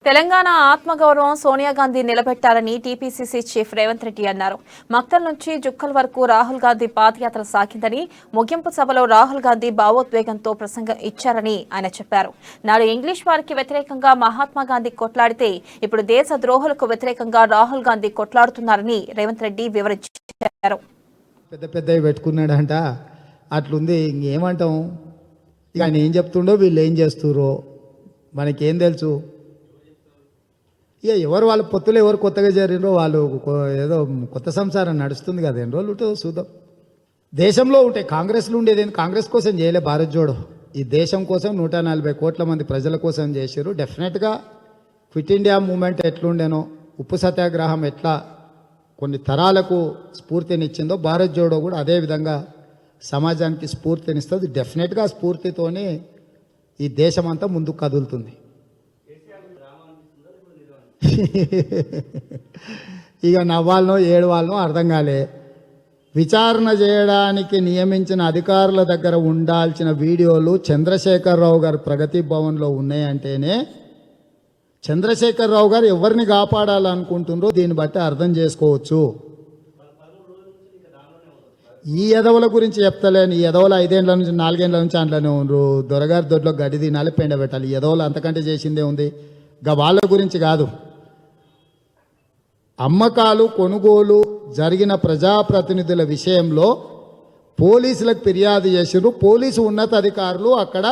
తెలంగాణ ఆత్మగౌరవం Sonia Gandhi నిలబెట్టాలని TPCC chief Revanth Reddy అన్నారు. మక్తల్ నుంచి జుక్కల్ వరకు రాహుల్ గాంధీ పాదయాత్ర సాగిందని, ముగింపు సభలో రాహుల్ గాంధీ భావోద్వేగంతో ప్రసంగం ఇచ్చారని ఆయన చెప్పారు. నాడు ఇంగ్లీష్ వారికి వ్యతిరేకంగా మహాత్మా గాంధీ కొట్లాడితే ఇప్పుడు దేశ ద్రోహులకు వ్యతిరేకంగా రాహుల్ గాంధీ కొట్లాడుతున్నారని రేవంత్ రెడ్డి వివరించారు. పెద్ద పెద్దవి పెట్టుకున్నాడంట, అట్లుంది. ఇంకేమంటాం? ఇక ఆయన ఏం చెప్తుండో వీళ్ళు ఏం చేస్తుర్రో మనకేం తెలుసు. ఇక ఎవరు వాళ్ళ పొత్తులు ఎవరు కొత్తగా చేరిండ్రో వాళ్ళు ఏదో కొత్త సంసారం నడుస్తుంది కదా, ఎన్ని రోజులు ఉంటుందో చూద్దాం. దేశంలో ఉంటే కాంగ్రెస్లో ఉండేది కాంగ్రెస్ కోసం చేయలే భారత్ జోడో, ఈ దేశం కోసం 140 కోట్ల మంది ప్రజల కోసం చేశారు. డెఫినెట్గా క్విట్ ఇండియా మూమెంట్ ఎట్లుండేనో, ఉప్పు సత్యాగ్రహం ఎట్లా కొన్ని తరాలకు స్ఫూర్తినిచ్చిందో భారత్ జోడో కూడా అదే విధంగా సమాజానికి స్ఫూర్తినిస్తుంది. డెఫినెట్గా స్ఫూర్తితోనే ఈ దేశం అంతా ముందుకు కదులుతుంది. ఇక నవ్వాలనో ఏడవాలనో అర్థం కాలే. విచారణ చేయడానికి నియమించిన అధికారుల దగ్గర ఉండాల్సిన వీడియోలు చంద్రశేఖరరావు గారు ప్రగతి భవన్లో ఉన్నాయంటేనే చంద్రశేఖరరావు గారు ఎవరిని కాపాడాలనుకుంటుండ్రో దీన్ని బట్టి అర్థం చేసుకోవచ్చు. ఈ ఎదవల గురించి చెప్తలేను. ఈ ఎదవలు 5 ఏళ్ల నుంచి 4 ఏళ్ల నుంచి అందులోనే ఉండరు. దొరగారి దొడ్లో గడి తినాలి, పెండ పెట్టాలి. ఈ ఎదవలు అంతకంటే చేసిందే ఉంది. ఇక వాళ్ళ గురించి కాదు, అమ్మకాలు కొనుగోలు జరిగిన ప్రజాప్రతినిధుల విషయంలో పోలీసులకు ఫిర్యాదు చేసిర్రు. పోలీసు ఉన్నతాధికారులు అక్కడ